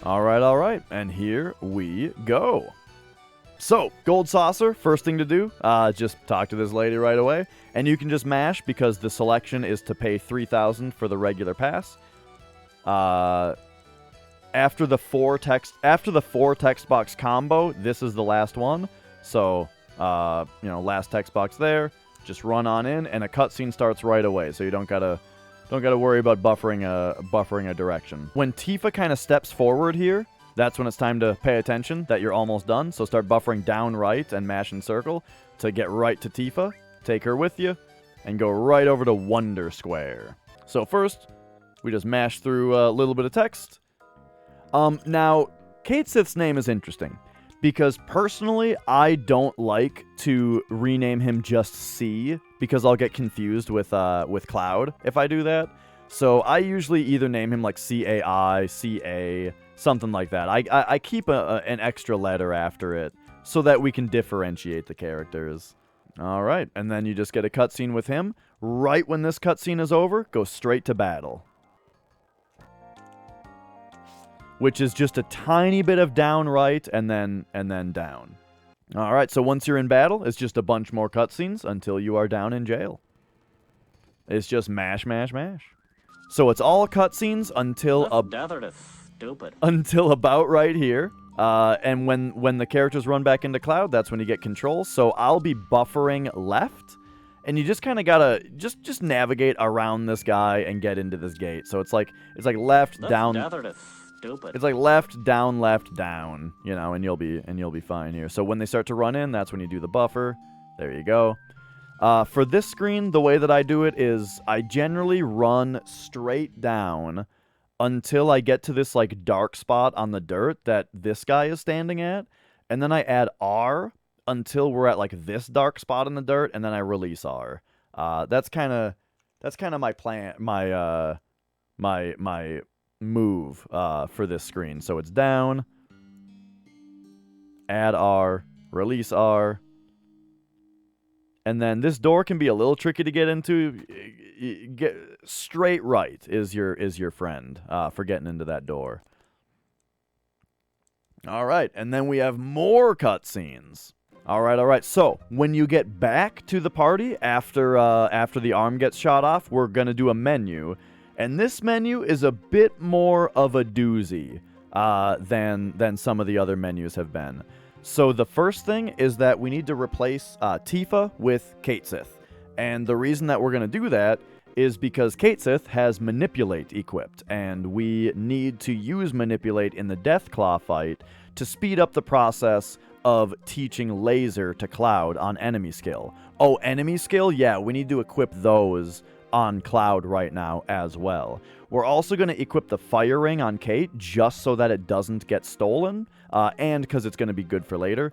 All right, and here we go. So, Gold Saucer, first thing to do, just talk to this lady right away, and you can just mash because the selection is to pay 3,000 for the regular pass. After the four text box combo, this is the last one. So, last text box there. Just run on in, and a cutscene starts right away. So you don't gotta worry about buffering a direction. When Tifa kind of steps forward here, that's when it's time to pay attention that you're almost done. So start buffering down right and mash in circle to get right to Tifa. Take her with you, and go right over to Wonder Square. So first, we just mash through a little bit of text. Now, Cait Sith's name is interesting, because personally, I don't like to rename him just C, because I'll get confused with Cloud if I do that. So I usually either name him like CAI, CA, something like that. I keep an extra letter after it so that we can differentiate the characters. All right, and then you just get a cutscene with him. Right when this cutscene is over, go straight to battle, which is just a tiny bit of down right and then down. All right, so once you're in battle, it's just a bunch more cutscenes until you are down in jail. It's just mash, mash, mash. So it's all cutscenes until about right here. And when the characters run back into Cloud, that's when you get control. So I'll be buffering left, and you just kind of gotta just navigate around this guy and get into this gate. So it's like left, down. It's like left, down, and you'll be fine here. So when they start to run in, that's when you do the buffer. There you go. For this screen, the way that I do it is I generally run straight down until I get to this like dark spot on the dirt that this guy is standing at, and then I add R until we're at like this dark spot in the dirt, and then I release R. That's kind of my plan, my move for this screen. So it's down, add R, release R, and then this door can be a little tricky to get into. Get straight right is your friend for getting into that door. All right, and then we have more cutscenes. All right. So when you get back to the party after the arm gets shot off, we're gonna do a menu. And this menu is a bit more of a doozy than some of the other menus have been. So the first thing is that we need to replace Tifa with Cait Sith. And the reason that we're going to do that is because Cait Sith has Manipulate equipped, and we need to use Manipulate in the Deathclaw fight to speed up the process of teaching Laser to Cloud on enemy skill. Oh, enemy skill? Yeah, we need to equip those on Cloud right now as well. We're also going to equip the Fire Ring on Cait just so that it doesn't get stolen, and because it's going to be good for later.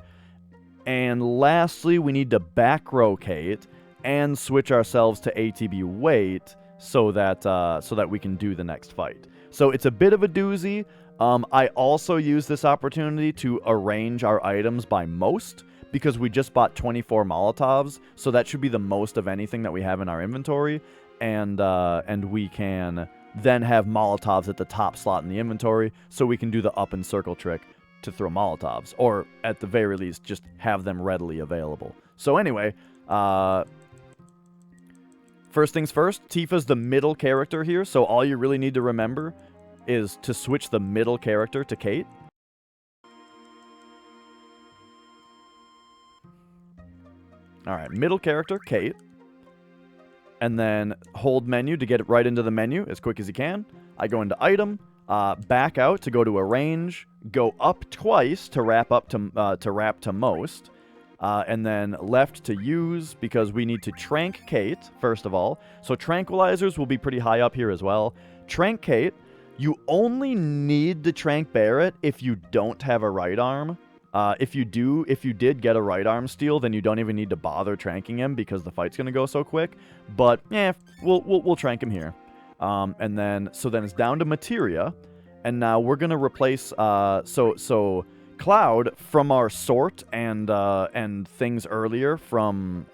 And lastly, we need to back row Cait and switch ourselves to ATB Wait so that we can do the next fight. So it's a bit of a doozy. I also use this opportunity to arrange our items by most, because we just bought 24 Molotovs, so that should be the most of anything that we have in our inventory. And we can then have Molotovs at the top slot in the inventory, so we can do the up and circle trick to throw Molotovs, or at the very least, just have them readily available. So anyway, first things first, Tifa's the middle character here, so all you really need to remember is to switch the middle character to Cait. Alright, middle character, Cait. And then hold menu to get it right into the menu as quick as you can. I go into item, back out to go to arrange, go up twice to wrap to most, and then left to use because we need to trank Cait first of all. So tranquilizers will be pretty high up here as well. Trank Cait. You only need to trank Barrett if you don't have a right arm. If you did get a right arm steal, then you don't even need to bother tranking him because the fight's gonna go so quick. But yeah, we'll trank him here. And then it's down to materia, and now we're gonna replace so Cloud from our sort and things earlier from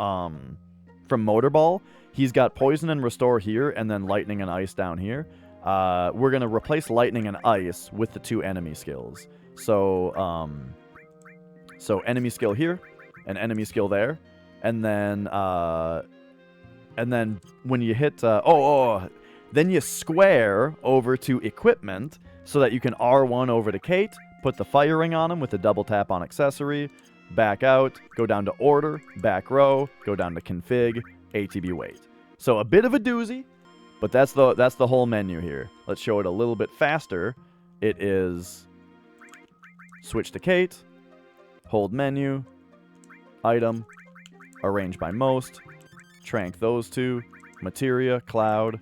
Motorball. He's got poison and restore here, and then lightning and ice down here. we're going to replace lightning and ice with the 2 enemy skills. So, so enemy skill here, and enemy skill there, and then when you hit, then you square over to equipment so that you can R1 over to Kate, put the fire ring on him with a double tap on accessory, back out, go down to order, back row, go down to config, ATB wait. So a bit of a doozy, but that's the whole menu here. Let's show it a little bit faster. It is switch to Kate, hold menu, item, arrange by most, trank those 2, materia, cloud,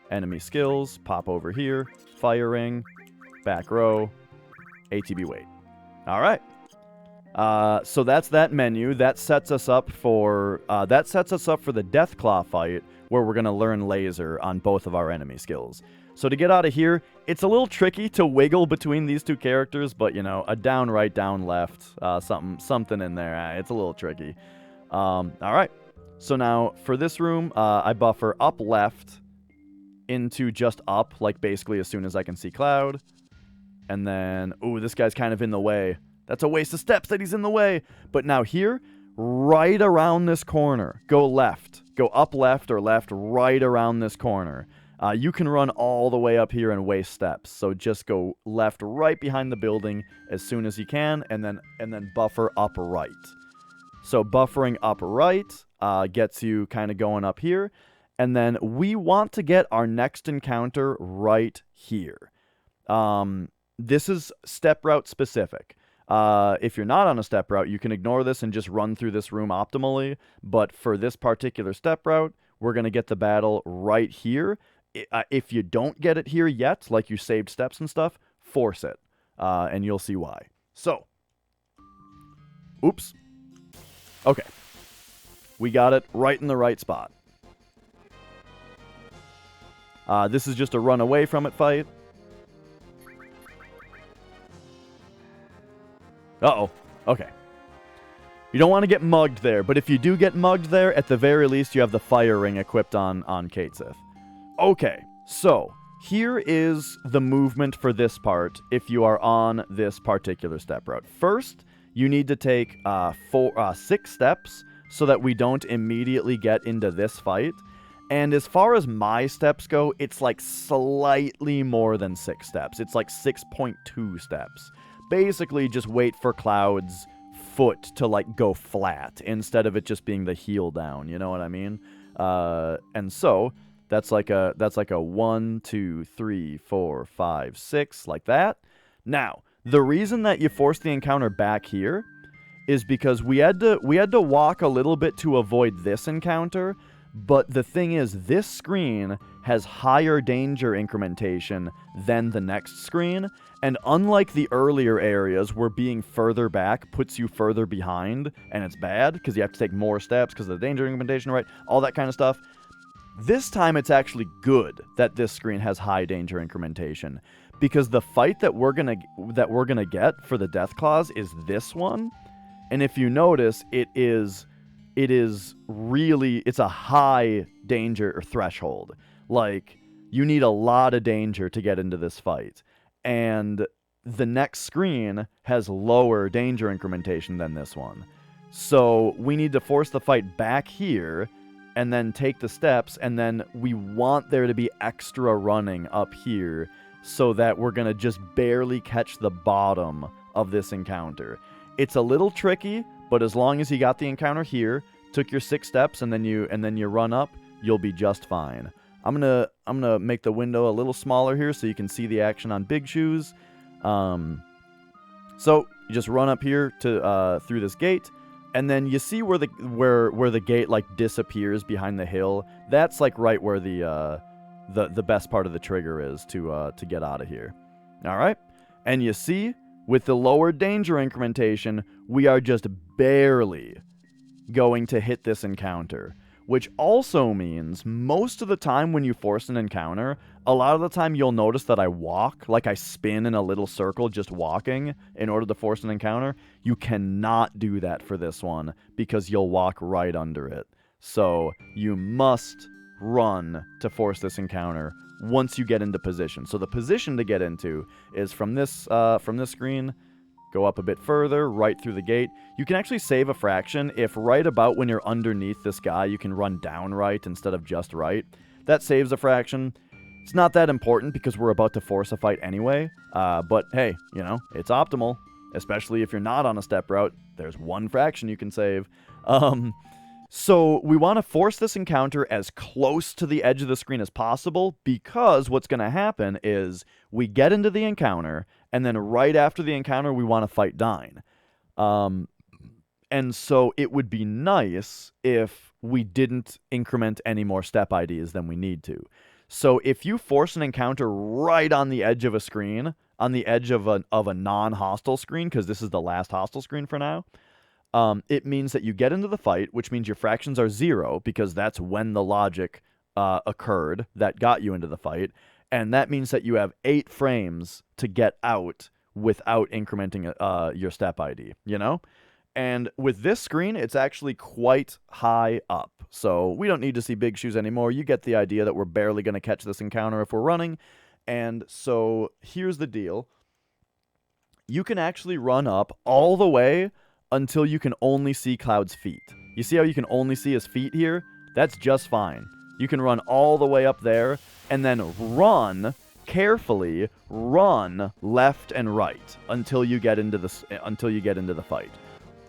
enemy skills, pop over here, fire ring, back row, ATB wait. All right. So that's that menu. That sets us up for the Deathclaw fight, where we're gonna learn laser on both of our enemy skills. So to get out of here, it's a little tricky to wiggle between these 2 characters, but you know, a down right, down left, something in there. It's a little tricky. All right. So now for this room, I buffer up left into just up, like basically as soon as I can see cloud. And then, ooh, this guy's kind of in the way. That's a waste of steps that he's in the way. But now here, right around this corner, go left. Go up left or left right around this corner. You can run all the way up here and waste steps. So just go left right behind the building as soon as you can, and then buffer up right. So buffering up right gets you kind of going up here. And then we want to get our next encounter right here. This is step route specific. If you're not on a step route, you can ignore this and just run through this room optimally. But for this particular step route, we're going to get the battle right here. If you don't get it here yet, like you saved steps and stuff, force it. And you'll see why. So, oops. Okay. We got it right in the right spot. This is just a run away from it fight. Uh-oh. Okay. You don't want to get mugged there, but if you do get mugged there, at the very least you have the fire ring equipped on Katesith. Okay, so here is the movement for this part if you are on this particular step route. First, you need to take 6 steps so that we don't immediately get into this fight. And as far as my steps go, it's like slightly more than 6 steps. It's like 6.2 steps. Basically, just wait for Cloud's foot to like go flat instead of it just being the heel down. You know what I mean? And so that's like a 1, 2, 3, 4, 5, 6 like that. Now, the reason that you force the encounter back here is because we had to walk a little bit to avoid this encounter. But the thing is, this screen has higher danger incrementation than the next screen, and unlike the earlier areas where being further back puts you further behind, and it's bad because you have to take more steps because of the danger incrementation, right? All that kind of stuff. This time it's actually good that this screen has high danger incrementation, because the fight that we're gonna get for the Deathclaws is this one, and if you notice, it's a high danger or threshold. Like, you need a lot of danger to get into this fight. And the next screen has lower danger incrementation than this one. So we need to force the fight back here and then take the steps, and then we want there to be extra running up here so that we're going to just barely catch the bottom of this encounter. It's a little tricky, but as long as you got the encounter here, took your 6 steps, and then you run up, you'll be just fine. I'm gonna make the window a little smaller here so you can see the action on Big Shoes. So you just run up here to through this gate, and then you see where the gate like disappears behind the hill. That's like right where the best part of the trigger is to get out of here. All right, and you see with the lower danger incrementation, we are just barely going to hit this encounter, which also means most of the time when you force an encounter, a lot of the time you'll notice that I walk, like I spin in a little circle just walking in order to force an encounter. You cannot do that for this one because you'll walk right under it. So you must run to force this encounter once you get into position. So the position to get into is from this screen, go up a bit further, right through the gate. You can actually save a fraction if right about when you're underneath this guy, you can run down right instead of just right. That saves a fraction. It's not that important because we're about to force a fight anyway, but hey, you know, it's optimal, especially if you're not on a step route. There's one fraction you can save. So we want to force this encounter as close to the edge of the screen as possible, because what's going to happen is we get into the encounter, and then right after the encounter, we want to fight Dyne. And so it would be nice if we didn't increment any more step IDs than we need to. So if you force an encounter right on the edge of a screen, on the edge of a non-hostile screen, because this is the last hostile screen for now, it means that you get into the fight, which means your fractions are 0, because that's when the logic occurred that got you into the fight. And that means that you have 8 frames to get out without incrementing your step ID, you know? And with this screen, it's actually quite high up. So we don't need to see big shoes anymore. You get the idea that we're barely going to catch this encounter if we're running. And so here's the deal. You can actually run up all the way until you can only see Cloud's feet. You see how you can only see his feet here? That's just fine. You can run all the way up there and then run carefully, run left and right until you get into the fight.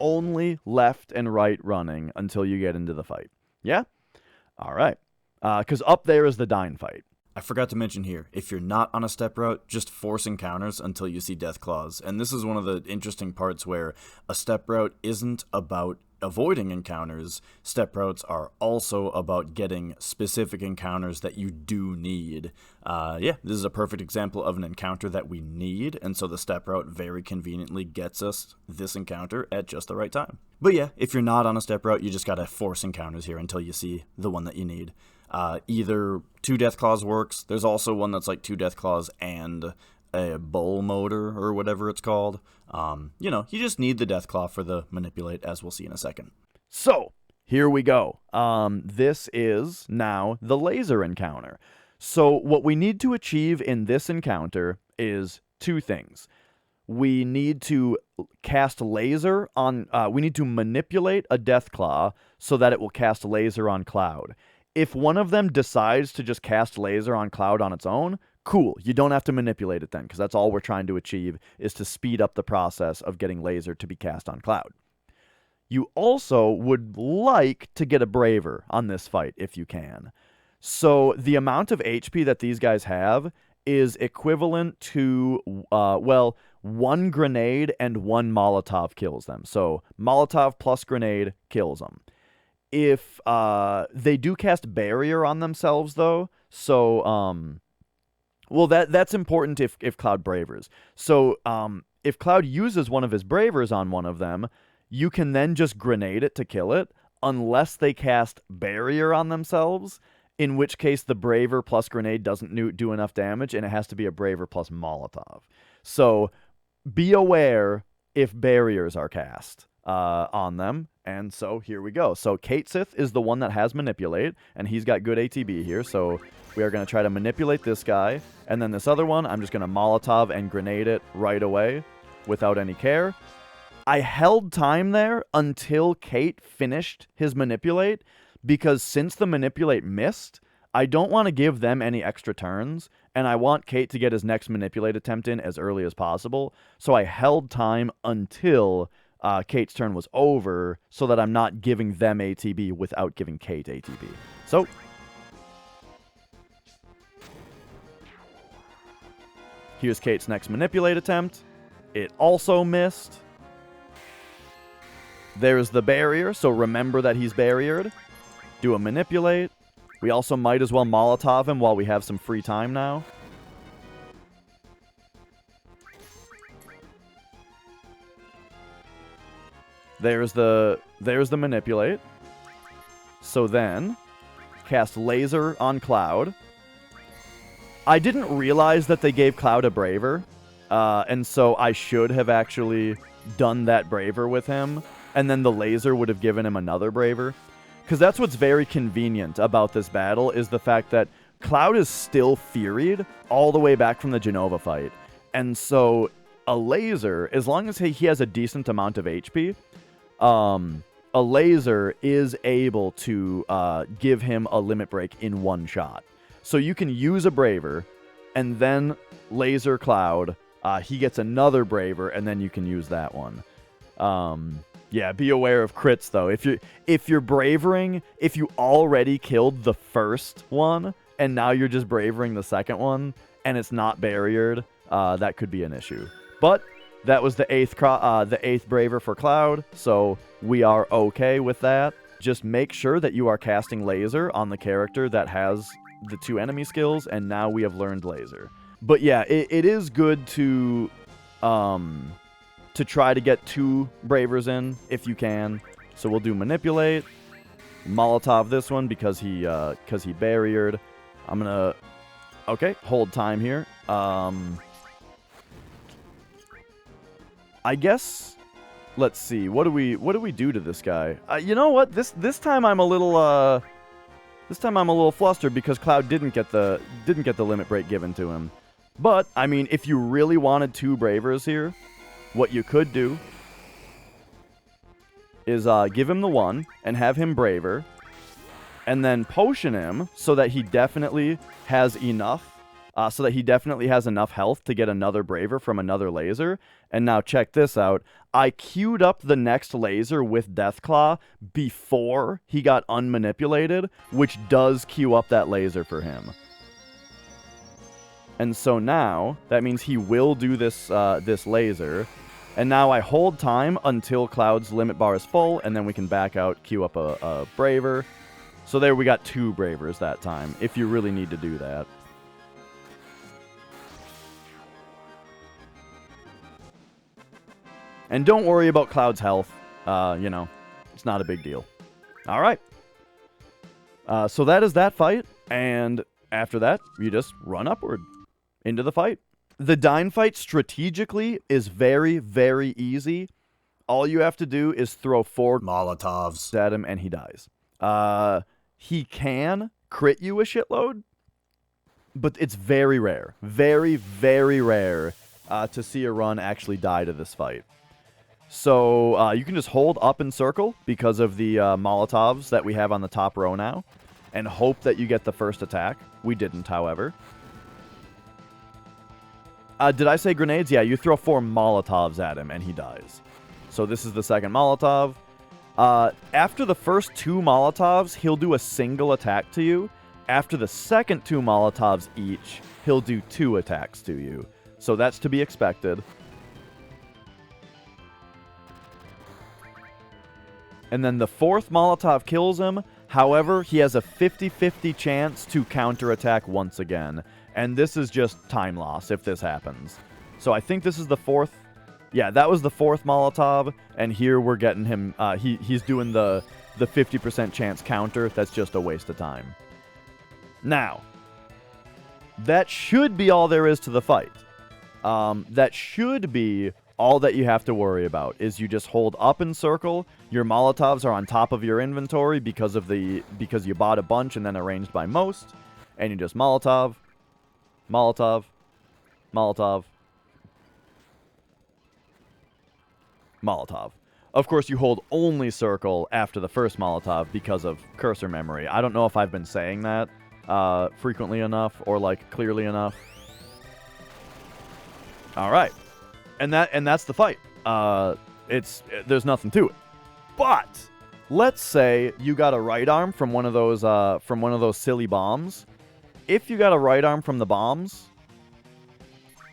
Only left and right running until you get into the fight. Yeah? All right. Because up there is the Dyne fight. I forgot to mention here, if you're not on a step route, just force encounters until you see death claws. And this is one of the interesting parts where a step route isn't about avoiding encounters. Step routes are also about getting specific encounters that you do need. Yeah, this is a perfect example of an encounter that we need, and so the step route very conveniently gets us this encounter at just the right time. But yeah, if you're not on a step route, you just gotta force encounters here until you see the one that you need. Either 2 death claws works. There's also one that's like 2 death claws and a bull motor or whatever it's called. You know, you just need the death claw for the manipulate, as we'll see in a second. So here we go. This is now the laser encounter. So what we need to achieve in this encounter is 2 things. We need to cast laser on, we need to manipulate a death claw so that it will cast laser on Cloud. If one of them decides to just cast laser on Cloud on its own, cool. You don't have to manipulate it then, because that's all we're trying to achieve, is to speed up the process of getting laser to be cast on Cloud. You also would like to get a Braver on this fight if you can. So the amount of HP that these guys have is equivalent to, well, 1 grenade and 1 Molotov kills them. So Molotov plus grenade kills them. If they do cast barrier on themselves, though, so well, that's important if Cloud bravers. So if Cloud uses one of his bravers on one of them, you can then just grenade it to kill it, unless they cast barrier on themselves, in which case the braver plus grenade doesn't do enough damage, and it has to be a braver plus Molotov. So be aware if barriers are cast on them. And so here we go. So Katesith is the one that has manipulate, and he's got good ATB here. So we are going to try to manipulate this guy. And then this other one, I'm just going to Molotov and grenade it right away without any care. I held time there until Kate finished his manipulate, because since the manipulate missed, I don't want to give them any extra turns, and I want Kate to get his next manipulate attempt in as early as possible. So I held time until Kate's turn was over, so that I'm not giving them ATB without giving Kate ATB. So here's Kate's next manipulate attempt. It also missed. There's the barrier, so remember that he's barriered. Do a manipulate. We also might as well Molotov him while we have some free time now. There's the manipulate. So then, cast laser on Cloud. I didn't realize that they gave Cloud a braver, and so I should have actually done that braver with him, and then the laser would have given him another braver. Because that's what's very convenient about this battle, is the fact that Cloud is still Furied all the way back from the Genova fight. And so a laser, as long as he has a decent amount of HP, a laser is able to give him a limit break in one shot. So you can use a Braver, and then laser Cloud. He gets another Braver, and then you can use that one. Yeah, be aware of crits, though. If you're Bravering, if you already killed the first one, and now you're just Bravering the second one, and it's not barriered, that could be an issue. But that was the eighth Braver for Cloud, so we are okay with that. Just make sure that you are casting Laser on the character that has the 2 enemy skills, and now we have learned Laser. But yeah, it is good to try to get 2 Bravers in if you can. So we'll do Manipulate, Molotov this one because he barriered. I'm gonna hold time here. I guess, let's see, what do we do to this guy? You know what? This time I'm a little flustered because Cloud didn't get the limit break given to him. But I mean, if you really wanted 2 Bravers here, what you could do is give him the 1 and have him Braver, and then potion him so that he definitely has enough. So that he definitely has enough health to get another Braver from another laser. And now check this out. I queued up the next laser with Deathclaw before he got unmanipulated, which does queue up that laser for him. And so now, that means he will do this this laser. And now I hold time until Cloud's limit bar is full, and then we can back out, queue up a Braver. So there we got 2 Bravers that time, if you really need to do that. And don't worry about Cloud's health. You know, it's not a big deal. All right. So that is that fight. And after that, you just run upward into the fight. The Dyne fight strategically is very, very easy. All you have to do is throw 4 Molotovs at him and he dies. He can crit you a shitload, but it's very rare. Very, very rare to see a run actually die to this fight. So you can just hold up and circle because of the Molotovs that we have on the top row now, and hope that you get the first attack. We didn't, however. Did I say grenades? Yeah, you throw 4 Molotovs at him and he dies. So this is the second Molotov. After the first 2 Molotovs, he'll do a single attack to you. After the second 2 Molotovs each, he'll do 2 attacks to you. So that's to be expected. And then the 4th Molotov kills him. However, he has a 50-50 chance to counterattack once again. And this is just time loss if this happens. So I think this is the 4th. Yeah, that was the 4th Molotov. And here we're getting him. He's doing the 50% chance counter. That's just a waste of time. Now, that should be all there is to the fight. That should be all that you have to worry about, is you just hold up and circle. Your Molotovs are on top of your inventory because you bought a bunch and then arranged by most. And you just Molotov, Molotov, Molotov, Molotov. Of course, you hold only circle after the first Molotov because of cursor memory. I don't know if I've been saying that frequently enough or like clearly enough. All right. And that's the fight. There's nothing to it. But let's say you got a right arm from one of those silly bombs. If you got a right arm from the bombs,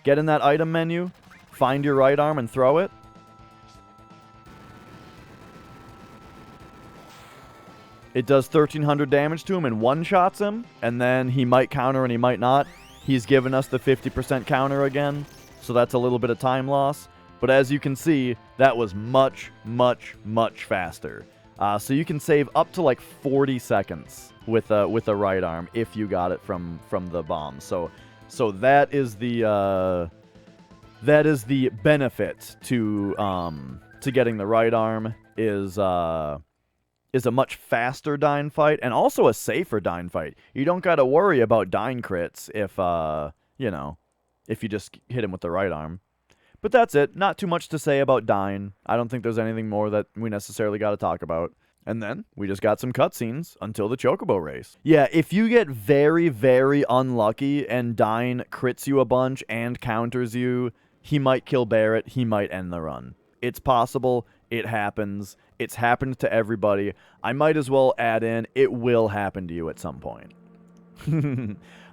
get in that item menu, find your right arm and throw it. It does 1,300 damage to him and one-shots him, and then he might counter and he might not. He's given us the 50% counter again, so that's a little bit of time loss. But as you can see, that was much, much, much faster. So you can save up to like 40 seconds with a right arm if you got it from the bomb. So that is the benefit to getting the right arm is is a much faster Dyne fight and also a safer Dyne fight. You don't got to worry about Dyne crits if, you know, if you just hit him with the right arm. But that's it. Not too much to say about Dyne. I don't think there's anything more that we necessarily got to talk about. And then we just got some cutscenes until the Chocobo Race. Yeah, if you get very, very unlucky and Dyne crits you a bunch and counters you, he might kill Barrett, he might end the run. It's possible, it happens, it's happened to everybody. I might as well add in, it will happen to you at some point.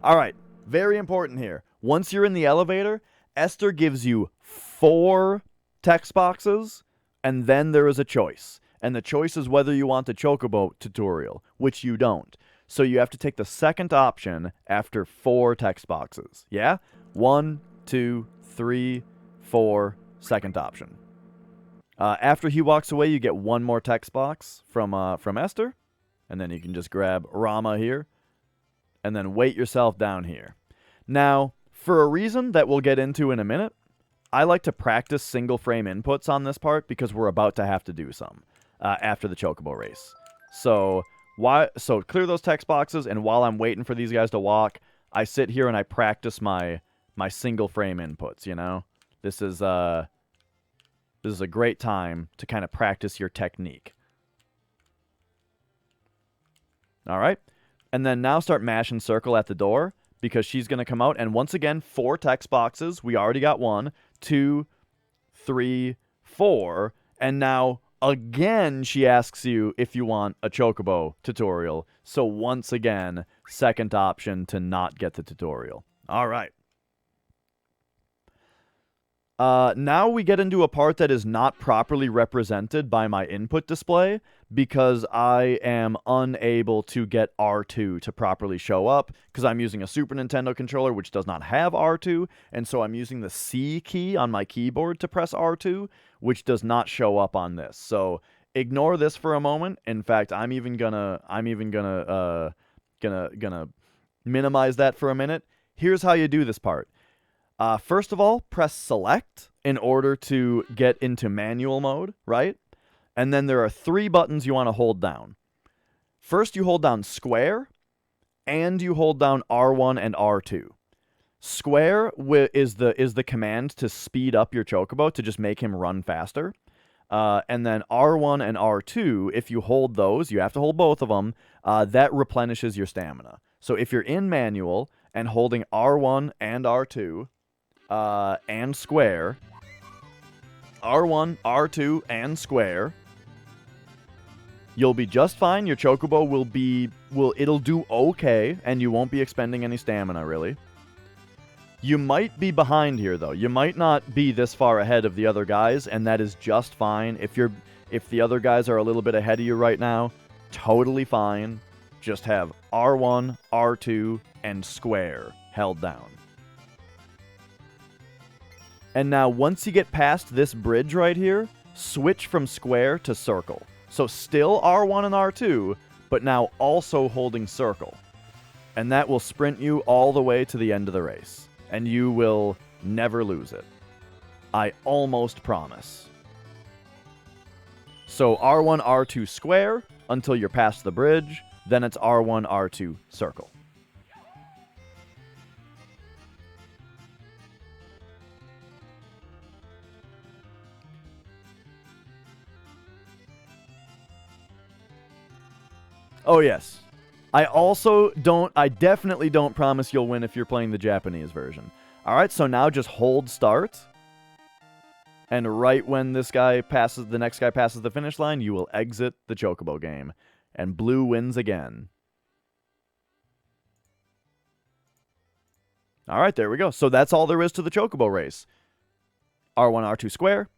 Alright, very important here. Once you're in the elevator, Esther gives you 4 text boxes, and then there is a choice. And the choice is whether you want the Chocobo tutorial, which you don't. So you have to take the second option after 4 text boxes. Yeah? 1, 2, 3, 4, second option. After he walks away, you get 1 more text box from Esther. And then you can just grab Rama here. And then weight yourself down here. Now, for a reason that we'll get into in a minute, I like to practice single frame inputs on this part because we're about to have to do some. After the Chocobo Race. So clear those text boxes, and while I'm waiting for these guys to walk, I sit here and I practice my single frame inputs, you know? This is a great time to kind of practice your technique. Alright? And then now start mashing circle at the door, because she's going to come out, and once again, 4 text boxes. We already got 1, 2, 3, 4, and now again, she asks you if you want a Chocobo tutorial. So once again, second option to not get the tutorial. All right. Now we get into a part that is not properly represented by my input display because I am unable to get R2 to properly show up because I'm using a Super Nintendo controller which does not have R2, and so I'm using the C key on my keyboard to press R2, which does not show up on this. So ignore this for a moment. In fact, I'm even gonna minimize that for a minute. Here's how you do this part. First of all, press select in order to get into manual mode, right? And then there are 3 buttons you want to hold down. First, you hold down square, and you hold down R1 and R2. Square is the command to speed up your Chocobo, to just make him run faster. And then R1 and R2, if you hold those, you have to hold both of them, that replenishes your stamina. So if you're in manual and holding R1 and R2, and square, R1, R2, and square, you'll be just fine. Your Chocobo it'll do okay, and you won't be expending any stamina, really. You might be behind here, though. You might not be this far ahead of the other guys, and that is just fine. If the other guys are a little bit ahead of you right now, totally fine. Just have R1, R2, and square held down. And now, once you get past this bridge right here, switch from square to circle. So still R1 and R2, but now also holding circle. And that will sprint you all the way to the end of the race. And you will never lose it. I almost promise. So R1, R2 square until you're past the bridge. Then it's R1, R2 circle. Oh, yes. I definitely don't promise you'll win if you're playing the Japanese version. Alright, so now just hold start. And right when the next guy passes the finish line, you will exit the Chocobo game. And blue wins again. Alright, there we go. So that's all there is to the Chocobo Race. R1, R2 square.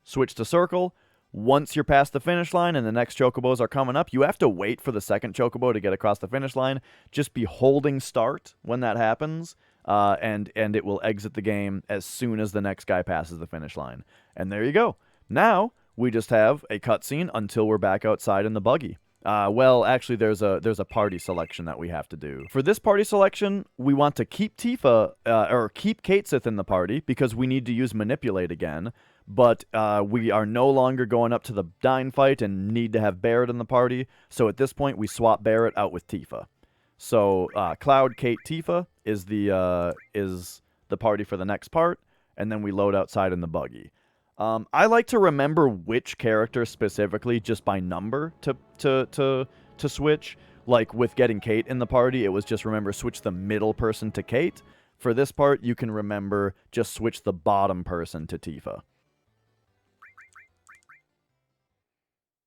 Switch to circle. Once you're past the finish line and the next Chocobos are coming up, you have to wait for the second Chocobo to get across the finish line. Just be holding start when that happens, and it will exit the game as soon as the next guy passes the finish line. And there you go. Now, we just have a cutscene until we're back outside in the buggy. Well, actually, there's a party selection that we have to do. For this party selection, we want to keep Tifa, or keep Kate Sith in the party, because we need to use Manipulate again, but we are no longer going up to the Dyne fight and need to have Barrett in the party, so at this point, we swap Barrett out with Tifa. So, Cloud, Kate, Tifa is the party for the next part, and then we load outside in the buggy. I like to remember which character specifically just by number to switch. Like with getting Kate in the party, it was just remember switch the middle person to Kate. For this part, you can remember just switch the bottom person to Tifa.